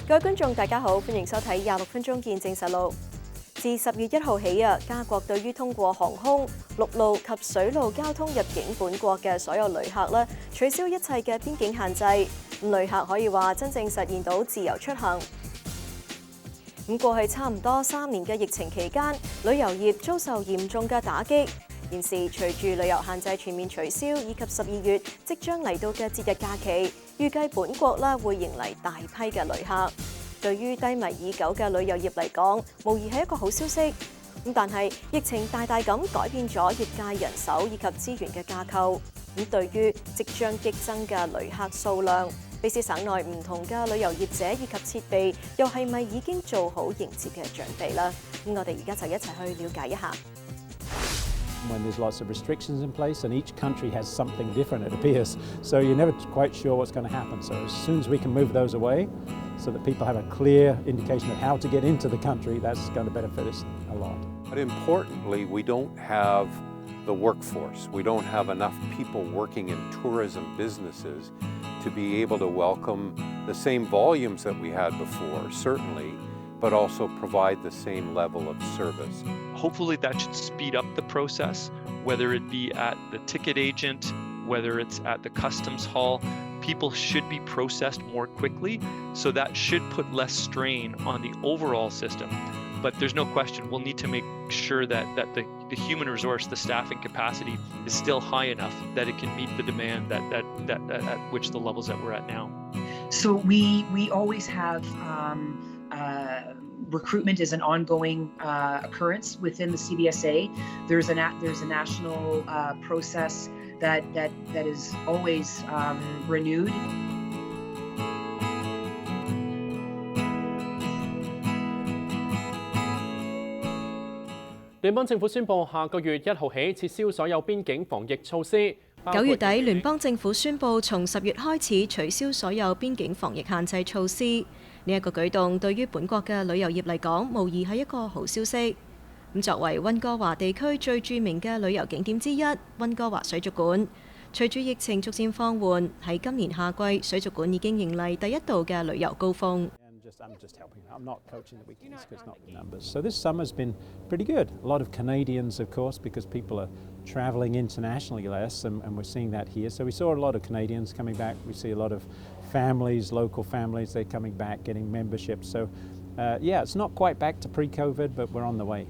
各位觀眾，大家好，歡迎收睇26分鐘見證實錄。自10月1號起加國對於通過航空、陸路及水路交通入境本國嘅所有旅客取消一切嘅邊境限制，旅客可以話真正實現到自由出行。過去差唔多3年嘅疫情期間，旅遊業遭受嚴重嘅打擊。現時隨住旅遊限制全面取消，以及12月即將嚟到嘅節日假期，預計本國會迎嚟大批嘅旅客。對於低迷已久嘅旅遊業嚟講，無疑係一個好消息。但係疫情大大咁改變咗業界人手以及資源嘅架構。對於即將激增嘅旅客數量，卑詩省內唔同嘅旅遊業者以及設備，又係咪已經做好迎接嘅準備呢？我哋而家就一齊去了解一下。When there's lots of restrictions in place and each country has something different, it appears. So you're never quite sure what's going to happen. So as soon as we can move those away so that people have a clear indication of how to get into the country, that's going to benefit us a lot. But importantly, we don't have the workforce. We don't have enough people working in tourism businesses to be able to welcome the same volumes that we had before, certainly, but also provide the same level of service. Hopefully that should speed up the process, whether it be at the ticket agent, whether it's at the customs hall. People should be processed more quickly, so that should put less strain on the overall system. But there's no question we'll need to make sure that the human resource, the staffing capacity is still high enough that it can meet the demand that at which the levels that we're at now. So we always have recruitment is an ongoing occurrence within the CBSA. There's a national process that is always renewed. 聯邦政府宣布下個月1號起撤銷所有邊境防疫措施。9月底，聯邦政府宣布從10月開始取消所有邊境防疫限制措施。呢一個舉動對於本國嘅旅遊業嚟講，無疑係一個好消息。作為溫哥華地區最著名嘅旅遊景點之一，溫哥華水族館，隨住疫情逐漸放緩，喺今年夏季，水族館已經迎嚟第一度嘅旅遊高峰。I'm just helping. I'm not coaching the weekends because it's not the numbers. So this summer's been pretty good. A lot of Canadians, of course, because people are travelling internationally less, and we're seeing that here. So we saw a lot of Canadians coming back. We see a lot of families, local families, they're coming back, getting memberships. So yeah, it's not quite back to pre-COVID, but we're on the way.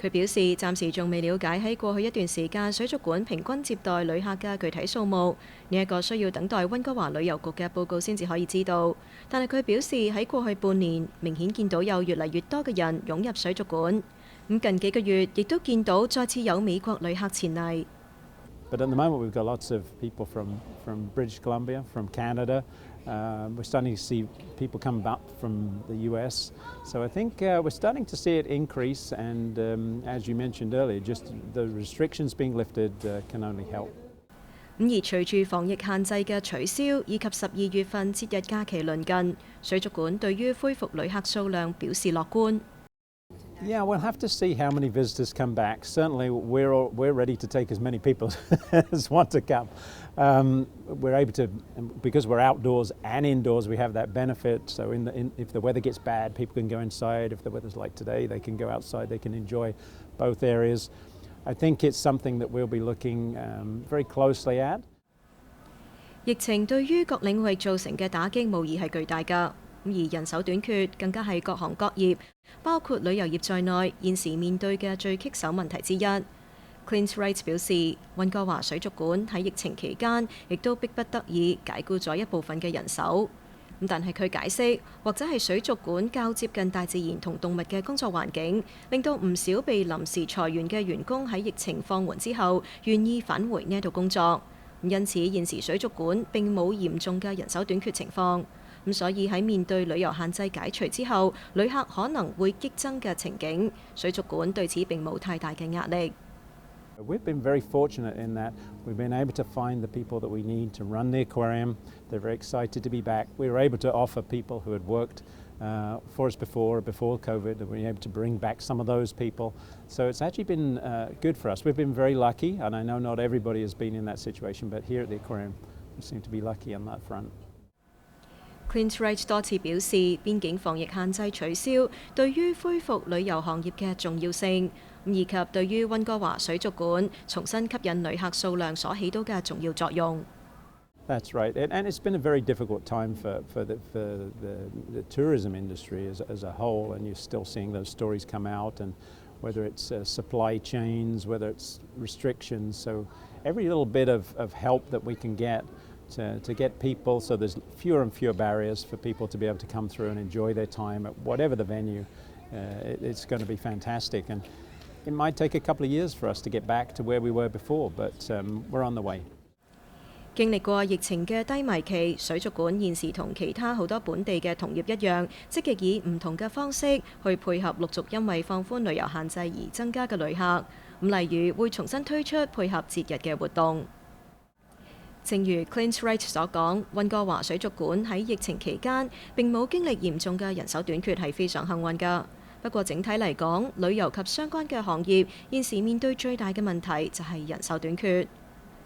佢表示，暫時仲未了解喺過去一段時間水族館平均接待旅客嘅具體數目，呢一個需要等待溫哥華旅遊局嘅報告先至可以知道。但係佢表示喺過去半年，明顯見到有越嚟越多嘅人湧入水族館。近幾個月亦都見到再次有美國旅客前嚟。But at the moment, we've got lots of people from British Columbia, from Canada. We're starting to see people come up from the US. So I think we're starting to see it increase. And as you mentioned earlier, just the restrictions being lifted can only help. 而隨住防疫限制嘅取消，以及12月份節日假期鄰近，水族館對於恢復旅客數量表示樂觀。Yeah, we'll have to see how many visitors come back. Certainly, we're ready to take as many people as want to come. We're able to, because we're outdoors and indoors, we have that benefit. So if the weather gets bad, people can go inside. If the weather's like today, they can go outside. They can enjoy both areas. I think it's something that we'll be looking very closely at. 疫情對於各領域造成嘅打擊無疑係巨大㗎。而人手短缺更加係各行各業，包括旅遊業在內，現時面對嘅最棘手問題之一。Clint Wright 表示，溫哥華水族館喺疫情期間亦都迫不得已解僱咗一部分嘅人手。但係佢解釋，或者係水族館較接近大自然同動物嘅工作環境，令到唔少被臨時裁員嘅員工喺疫情放緩之後，願意返回呢度工作。因此現時水族館並冇嚴重嘅人手短缺情況。所以喺面對旅遊限制解除之後，旅客可能會激增嘅情景，水族館對此並冇太大嘅壓力。We've been very fortunate in that we've been able to find the people that we need to run the aquarium. They're very excited to be back. We were able to offer people who had worked for us before COVID, and we were able to bring back some of those people. So it's actually been good for us. We've been very lucky, and I know not everybody has been in that situation, but here at the aquarium, we seem to be lucky on that front. Clint Wright 多次表示，邊境防疫限制取消對於恢復旅遊行業嘅重要性，以及對於溫哥華水族館重新吸引旅客數量所起到嘅重要作用。That's right, and it's been a very difficult time for the tourism industry as a whole, and you're still seeing those stories come out, and whether it's supply chains, whether it's restrictions, so every little bit of help that we can get to get people, so there's fewer and fewer barriers for people to be able to come through and enjoy their time at whatever the venue, it's going to be fantastic, and it might take a couple of years for us to get back to where we were before, but we're on the way. 經歷過疫情嘅低迷期，水族館現時同其他好多本地嘅同業一樣，積極以唔同嘅方式去配合陸續因為放寬旅遊限制而增加嘅旅客。例如會重新推出配合節日嘅活動。正如 Clint Wright 所講，溫哥華水族館喺疫情期間並冇經歷嚴重嘅人手短缺係非常幸運㗎。不過整體嚟講，旅遊及相關嘅行業現時面對最大嘅問題就係人手短缺。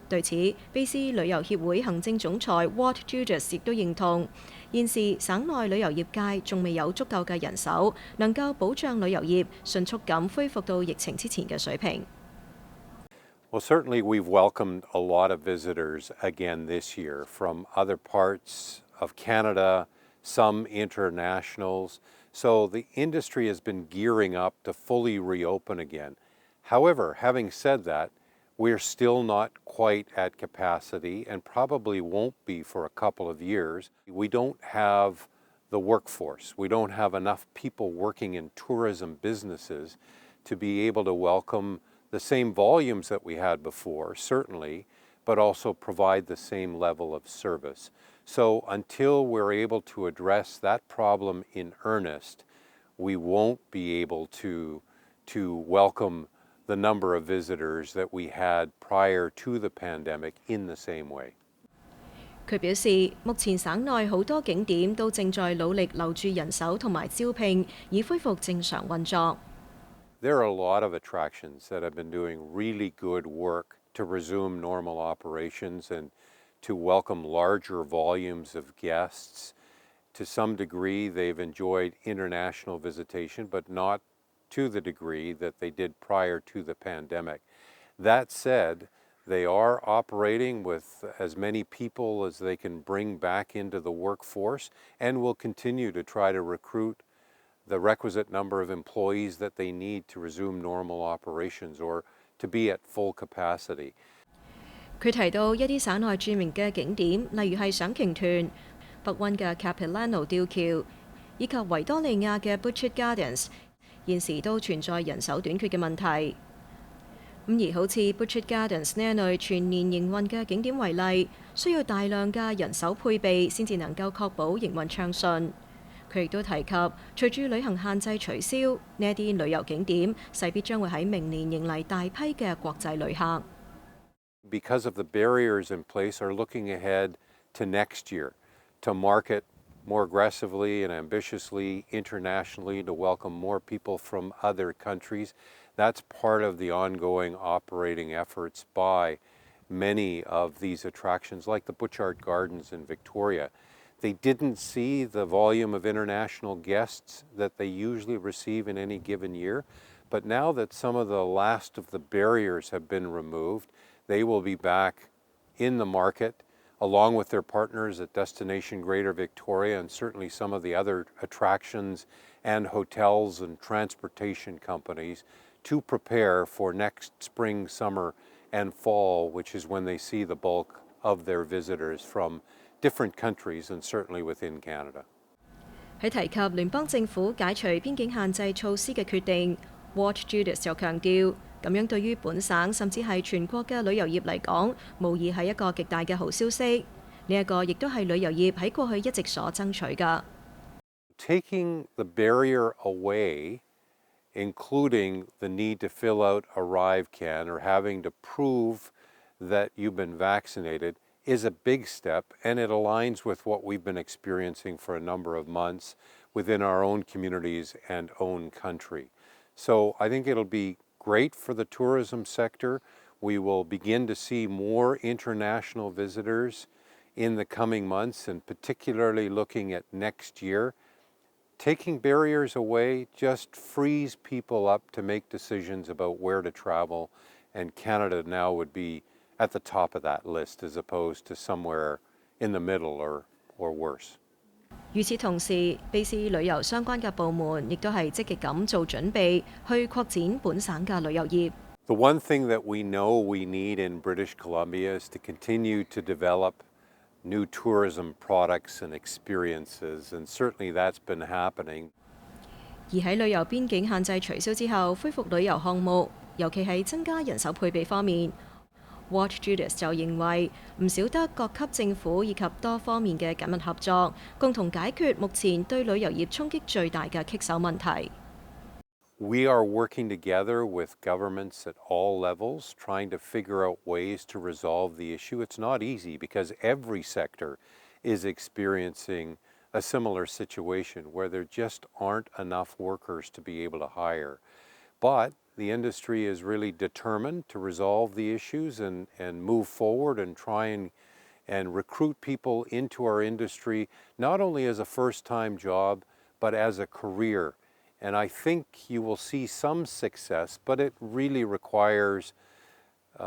對此，卑斯旅遊協會行政總裁 Walt Judas 亦都認同，現時省內旅遊業界仲未有足夠嘅人手，能夠保障旅遊業迅速咁恢復到疫情之前嘅水平。Well, certainly we've welcomed a lot of visitors again this year from other parts of Canada, some internationals. So the industry has been gearing up to fully reopen again. However, having said that, we're still not quite at capacity and probably won't be for a couple of years. We don't have the workforce. We don't have enough people working in tourism businesses to be able to welcome the same volumes that we had before, certainly, but also provide the same level of service. So until we're able to address that problem in earnest, we won't be able to welcome the number of visitors that we had prior to the pandemic in the same way. 佢表示，目前省內好多景點都正在努力留住人手同埋招聘，以恢復正常運作。There are a lot of attractions that have been doing really good work to resume normal operations and to welcome larger volumes of guests. To some degree, they've enjoyed international visitation, but not to the degree that they did prior to the pandemic. That said, they are operating with as many people as they can bring back into the workforce and will continue to try to recruit the requisite number of employees that they need to resume normal operations or to be at full capacity. 佢提到一啲省內著名嘅景點，例如係賞鯨團、北溫嘅 Capilano 吊橋，以及維多利亞嘅 Butchart Gardens，現時都存在人手短缺嘅問題。而好似 Butchart Gardens 呢一類全年營運嘅景點為例，需要大量嘅人手配備先至能夠確保營運暢順。佢亦都提及，隨住旅行限制取消，呢一啲旅遊景點勢必將會喺明年迎嚟大批嘅國際旅客。Because of the barriers in place, are looking ahead to next year to market more aggressively and ambitiously internationally to welcome more people from other countries. That's part of the ongoing operating efforts by many of these attractions, like the Butchart Gardens in Victoria. They didn't see the volume of international guests that they usually receive in any given year, but now that some of the last of the barriers have been removed, they will be back in the market along with their partners at Destination Greater Victoria and certainly some of the other attractions and hotels and transportation companies to prepare for next spring, summer, and fall, which is when they see the bulk of their visitors from different countries and certainly within Canada. 喺提及聯邦政府解除邊境限制措施嘅決定 ，Walt Judas 又強調，咁樣對於本省甚至係全國嘅旅遊業嚟講，無疑係一個極大嘅好消息。呢一個亦都係旅遊業喺過去一直所爭取㗎。Taking the barrier away, including the need to fill out ArriveCan or having to prove that you've been vaccinated, is a big step, and it aligns with what we've been experiencing for a number of months within our own communities and own country. So I think it'll be great for the tourism sector. We will begin to see more international visitors in the coming months, and particularly looking at next year, taking barriers away just frees people up to make decisions about where to travel, and Canada now would be at the top of that list as opposed to somewhere in the middle or worse. 與此同時，卑斯旅遊相關嘅部門亦都係積極咁做準備，去擴展本省嘅旅遊業。The one thing that we know we need in British Columbia is to continue to develop new tourism products and experiences, and certainly that's been happening. 而喺旅遊邊境限制取消之後，恢復旅遊項目，尤其係增加人手配備方面。Watch Judas 就認為唔少得各級政府以及多方面嘅緊密合作，共同解決目前對旅遊業衝擊最大嘅棘手問題。We are working together with governments at all levels, trying to figure out ways to resolve the issue. It's not easy because every sector is experiencing a similar situation where there just aren't enough workers to be able to hire. But the industry is really determined to resolve the issues and move forward and try and recruit people into our industry, not only as a first-time job, but as a career. And I think you will see some success, but it really requires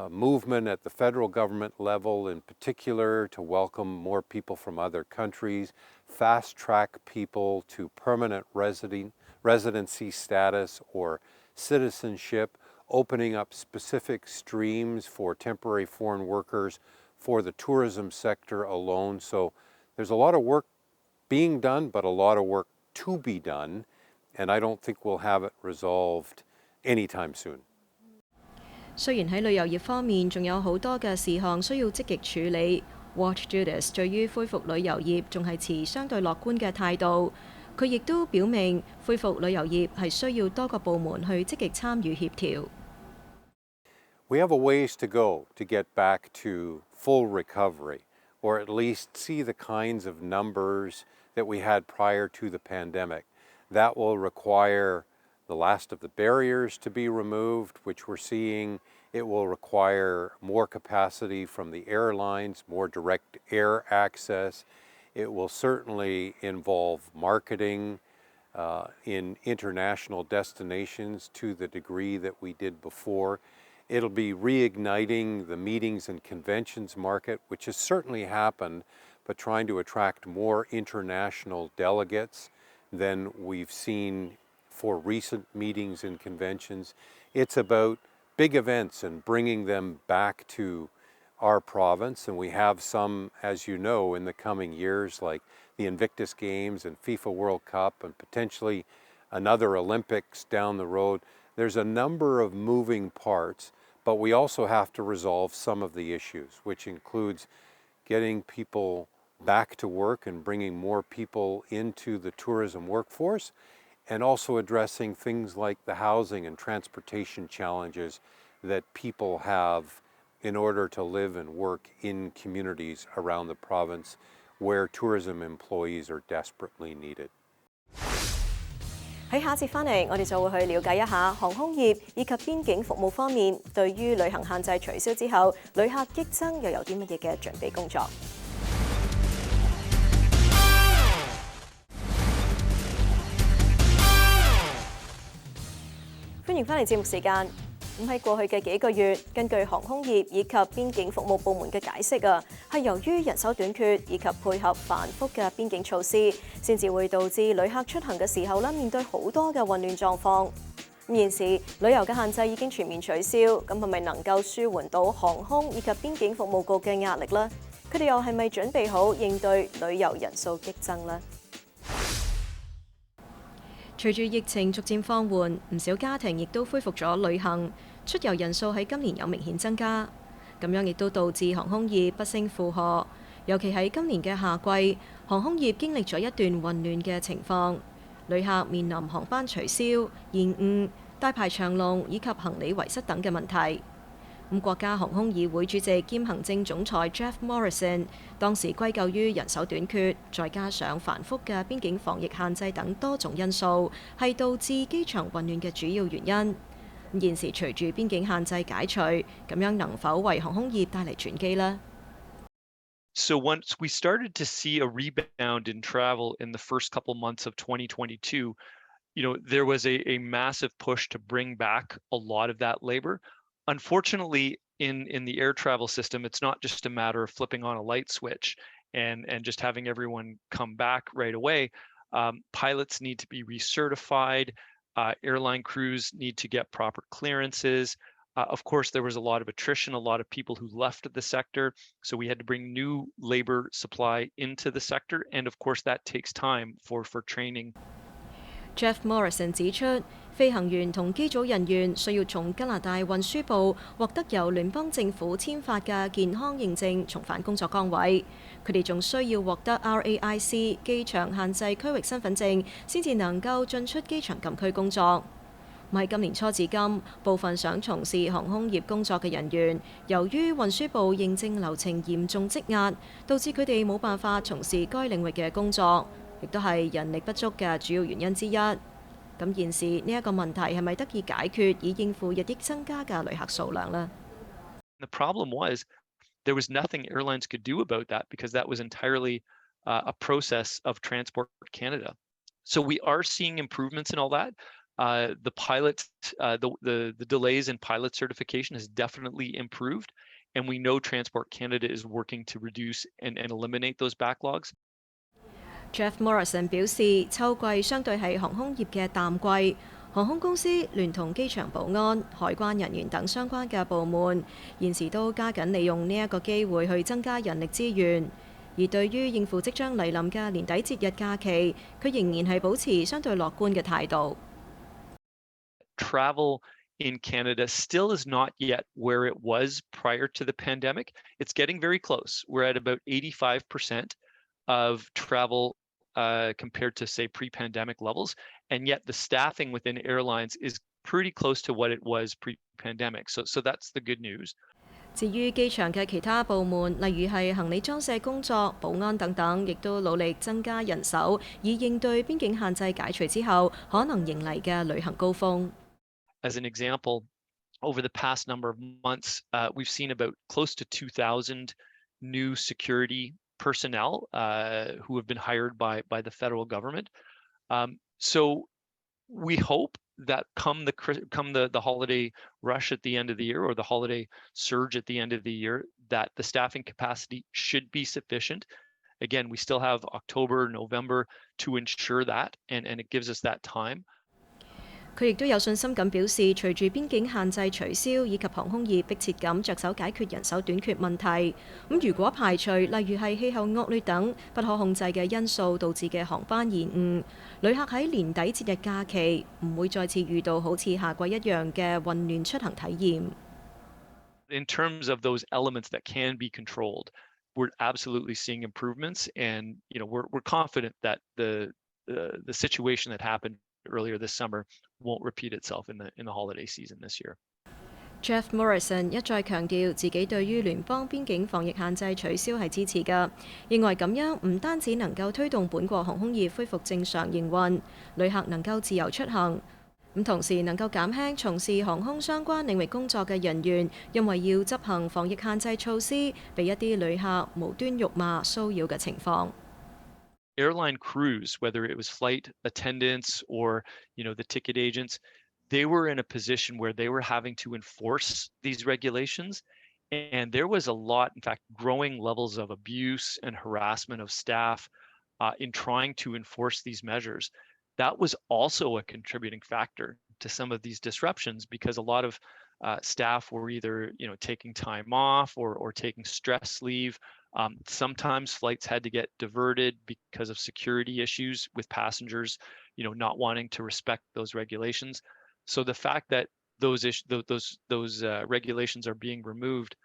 movement at the federal government level in particular to welcome more people from other countries, fast-track people to permanent residency status or citizenship, opening up specific streams for temporary foreign workers for the tourism sector alone. So there's a lot of work being done, but a lot of work to be done. And I don't think we'll have it resolved anytime soon. 雖然喺旅遊業方面仲有好多嘅事項需要積極處理 ，Watch Judas 對於恢復旅遊業仲係持相對樂觀嘅態度。佢亦都表明，恢復旅遊業係需要多個部門去積極參與協調。We have a ways to go to get back to full recovery, or at least see the kinds of numbers that we had prior to the pandemic. That will require the last of the barriers to be removed, which we're seeing. It will require more capacity from the airlines, more direct air access. It will certainly involve marketing in international destinations to the degree that we did before. It'll be reigniting the meetings and conventions market, which has certainly happened, but trying to attract more international delegates than we've seen for recent meetings and conventions. It's about big events and bringing them back to our province, and we have some, as you know, in the coming years, like the Invictus Games and FIFA World Cup and potentially another Olympics down the road. There's a number of moving parts, but we also have to resolve some of the issues, which includes getting people back to work and bringing more people into the tourism workforce, and also addressing things like the housing and transportation challenges that people have in order to live and work in communities around the province where tourism employees are desperately needed. 喺下一節返嚟，我哋就會去了解一下航空業以及邊境服務方面對於旅行限制取消之後，旅客激增又有啲乜嘢嘅準備工作。歡迎返嚟節目時間。咁喺過去嘅幾個月，根據航空業以及邊境服務部門嘅解釋啊，係由於人手短缺以及配合繁複嘅邊境措施，先至會導致旅客出行嘅時候咧，面對好多嘅混亂狀況。咁現時旅遊嘅限制已經全面取消，咁係咪能夠舒緩到航空以及邊境服務局嘅壓力呢？佢哋又係咪準備好應對旅遊人數激增呢？隨住疫情逐漸放緩，唔少家庭亦都恢復咗旅行，出遊人數喺今年有明顯增加。咁樣亦都導致航空業不勝負荷，尤其喺今年嘅夏季，航空業經歷咗一段混亂嘅情況，旅客面臨航班取消、延誤、大排長龍以及行李遺失等嘅問題。國家航空議會主席兼行政總裁 Jeff Morrison 當時歸咎於人手短缺，再加上繁複嘅邊境防疫限制等多種因素，係導致機場混亂嘅主要原因。現時隨住邊境限制解除，咁樣能否為航空業帶嚟轉機呢？ So once we started to see a rebound in travel in the first couple months of 2022, there was a massive push to bring back a lot of that labor. Unfortunately, in the air travel system, it's not just a matter of flipping on a light switch and just having everyone come back right away. Pilots need to be recertified. Airline crews need to get proper clearances. Of course, there was a lot of attrition, a lot of people who left the sector. So we had to bring new labor supply into the sector. And of course, that takes time for training. Jeff Morrison 指出，飛行員同機組人員需要從加拿大運輸部獲得由聯邦政府簽發嘅健康認證，重返工作崗位。佢哋仲需要獲得 RAIC 機場限制區域身份證，先至能夠進出機場禁區工作。喺今年初至今，部分想從事航空業工作嘅人員，由於運輸部認證流程嚴重積壓，導致佢哋冇辦法從事該領域嘅工作，亦都係人力不足嘅主要原因之一。咁現時呢一個問題係咪得以解決，以應付日益增加嘅旅客數量呢？ The problem was there was nothing airlines could do about that because that was entirely a process of Transport Canada. So we are seeing improvements in all that. The pilots, the delays in pilot certification has definitely improved, and we know Transport Canada is working to reduce and eliminate those backlogs. Jeff Morrison 表示，秋季相對係航空業嘅淡季，航空公司聯同機場保安、海關人員等相關嘅部門，現時都加緊利用呢一個機會去增加人力資源。而對於應付即將嚟臨嘅年底節日假期，佢仍然係保持相對樂觀嘅態度。Travel in Canada still is not yet where it was prior to the pandemic. It's getting very close. We're at about 85% of travel compared to, say, pre-pandemic levels. And yet the staffing within airlines is pretty close to what it was pre-pandemic. So that's the good news. 至於機場嘅其他部門，例如係行李裝卸工作、保安等等，亦都努力增加人手，以應對邊境限制解除之後可能迎嚟嘅旅行高峰。As an example, over the past number of months, we've seen about close to 2,000 new security personnel who have been hired by the federal government. So we hope that come the holiday rush at the end of the year or the holiday surge at the end of the year, that the staffing capacity should be sufficient. Again, we still have October, November to ensure that, and it gives us that time. 佢亦都有信心咁表示，隨住邊境限制取消以及航空業迫切咁着手解決人手短缺問題，咁如果排除例如係氣候惡劣等不可控制嘅因素導致嘅航班延誤，旅客喺年底節日假期唔會再次遇到好似夏季一樣嘅混亂出行體驗。In terms of those elements that can be controlled, we're absolutely seeing improvements, and we're confident that the situation that happened earlier this summer won't repeat itself in the holiday season this year. Jeff Morrison 一再強調自己對於聯邦邊境防疫限制取消係支持㗎，認為咁樣唔單止能夠推動本國航空業恢復正常營運，旅客能夠自由出行，咁同時能夠減輕從事航空相關領域工作嘅人員因為要執行防疫限制措施，被一啲旅客無端辱罵騷擾嘅情況。Airline crews, whether it was flight attendants or the ticket agents, they were in a position where they were having to enforce these regulations, and there was a lot, in fact, growing levels of abuse and harassment of staff in trying to enforce these measures. That was also a contributing factor to some of these disruptions because a lot of staff were either taking time off or taking stress leave. Sometimes flights had to get diverted because of security issues with passengers, not wanting to respect those regulations. So the fact that those regulations are being removed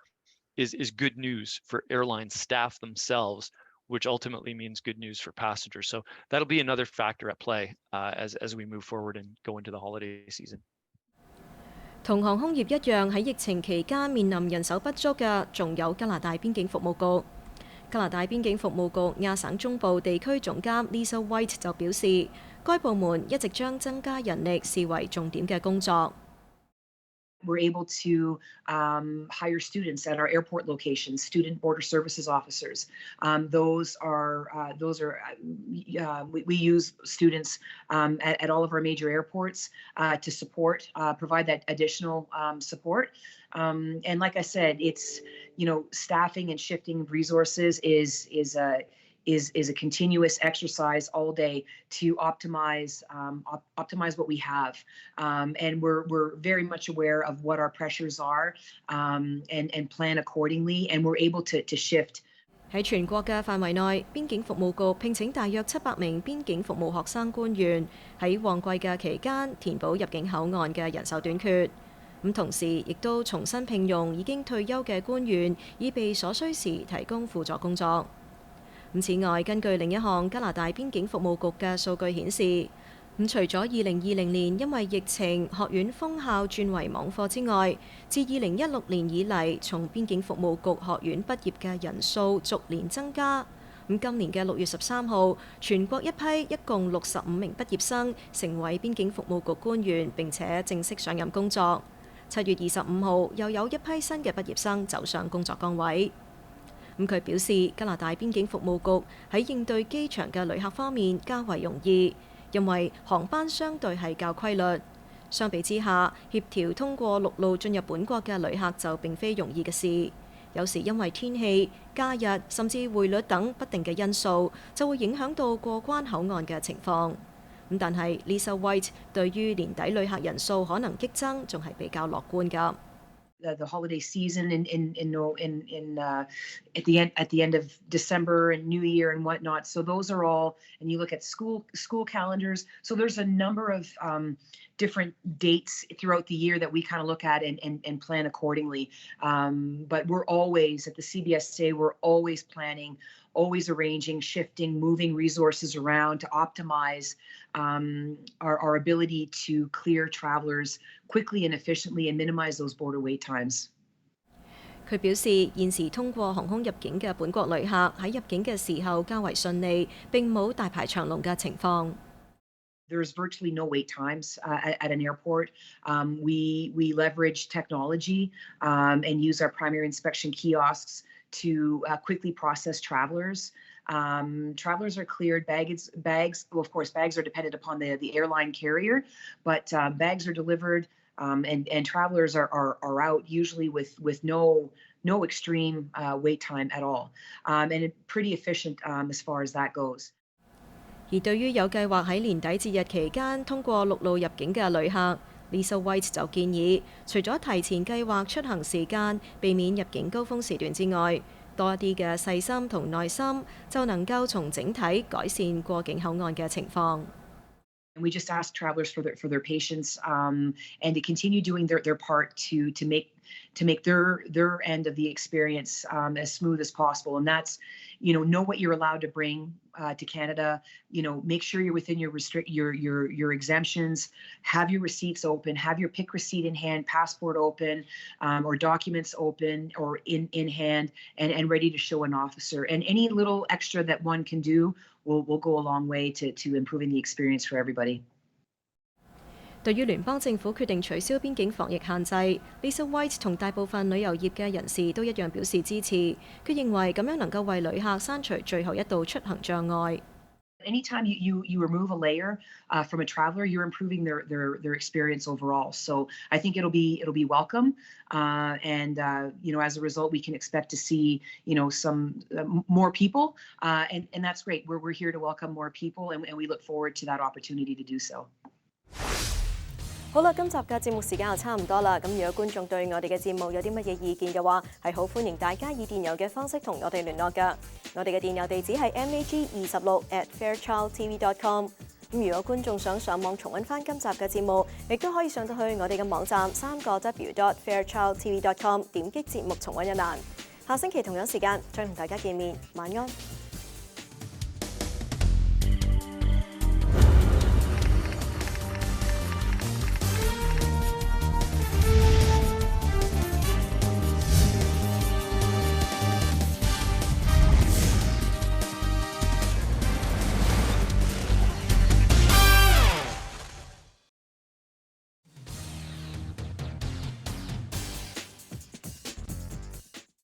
is good news for airline staff themselves, which ultimately means good news for passengers. So that'll be another factor at play as we move forward and go into the holiday season. 同航空業一樣，喺疫情期間面臨人手不足嘅，仲有加拿大邊境服務局。加拿大邊境服務局亞省中部地區總監 Lisa White 就表示，該部門一直將增加人力視為重點嘅工作。We're able to hire students at our airport locations, student border services officers. We use students at all of our major airports to support, provide that additional support. And like I said, it's, staffing and shifting resources is a continuous exercise all day to optimize what we have, and we're very much aware of what our pressures are, and plan accordingly, and we're able to shift. 喺全國嘅範圍內，邊境服務局聘請大約700名邊境服務學生官員，喺旺季嘅期間填補入境口岸嘅人手短缺。咁同時亦都重新聘用已經退休嘅官員，以備所需時提供輔助工作。此外，根據另一項加拿大邊境服務局嘅數據顯示，除咗2020年因為疫情學院封校轉為網課之外，自2016年以嚟，從邊境服務局學院畢業嘅人數逐年增加。今年嘅6月13號，全國一批一共65名畢業生成為邊境服務局官員，並且正式上任工作。7月25號，又有一批新嘅畢業生走上工作崗位。佢表示，加拿大邊境服務局喺應對機場嘅旅客方面較為容易，因為航班相對係較規律。相比之下，協調通過陸路進入本國嘅旅客就並非容易嘅事。有時因為天氣、假日甚至匯率等不定嘅因素，就會影響到過關口岸嘅情況。但係 Lisa White 對於年底旅客人數可能激增，仲係比較樂觀㗎。The holiday season at the end of December and New Year and whatnot. So those are all, and you look at school calendars. So there's a number of different dates throughout the year that we kind of look at and plan accordingly. But we're always at the CBSA. We're always planning, always arranging, shifting, moving resources around to optimize our ability to clear travelers quickly and efficiently and minimize those border wait times. 佢表示，現時通過航空入境嘅本國旅客喺入境嘅時候較為順利，並冇大排長龍嘅情況。There's virtually no wait times at an airport. We leverage technology and use our primary inspection kiosks to quickly process travelers. Travelers are cleared. Bags. Well, of course, bags are dependent upon the airline carrier, but bags are delivered, and travelers are out usually with no extreme wait time at all, and pretty efficient as far as that goes. 而對於有計劃喺年底節日期間通過陸路入境嘅旅客，Lisa White 就建議，除咗提前計劃出行時間，避免入境高峰時段之外，多一啲嘅細心同耐心，就能夠從整體改善過境口岸嘅情況。We just ask travelers for their patience, and to continue doing their part to make their end of the experience as smooth as possible. And that's, know what you're allowed to bring to Canada. Make sure you're within your exemptions. Have your receipts open. Have your pick receipt in hand, passport open, or documents open or in hand, and ready to show an officer. And any little extra that one can do will go a long way to improving the experience for everybody. 對於聯邦政府決定取消邊境防疫限制 ，Lisa White 同大部分旅遊業嘅人士都一樣表示支持。佢認為咁樣能夠為旅客刪除最後一道出行障礙。Anytime you remove a layer from a traveler, you're improving their experience overall. So I think it'll be welcome, and as a result, we can expect to see some more people, and that's great. We're here to welcome more people, and we look forward to that opportunity to do so. 好啦，今集嘅節目時間又差唔多啦。咁如果觀眾對我哋嘅節目有啲乜嘢意見嘅話，係好歡迎大家以電郵嘅方式同我哋聯絡㗎。我哋嘅電郵地址係 mag26@fairchildtv.com。咁如果觀眾想上網重溫翻今集嘅節目，亦都可以上到去我哋嘅網站3w.fairchildtv.com 點擊節目重溫一欄。下星期同樣時間再同大家見面，晚安。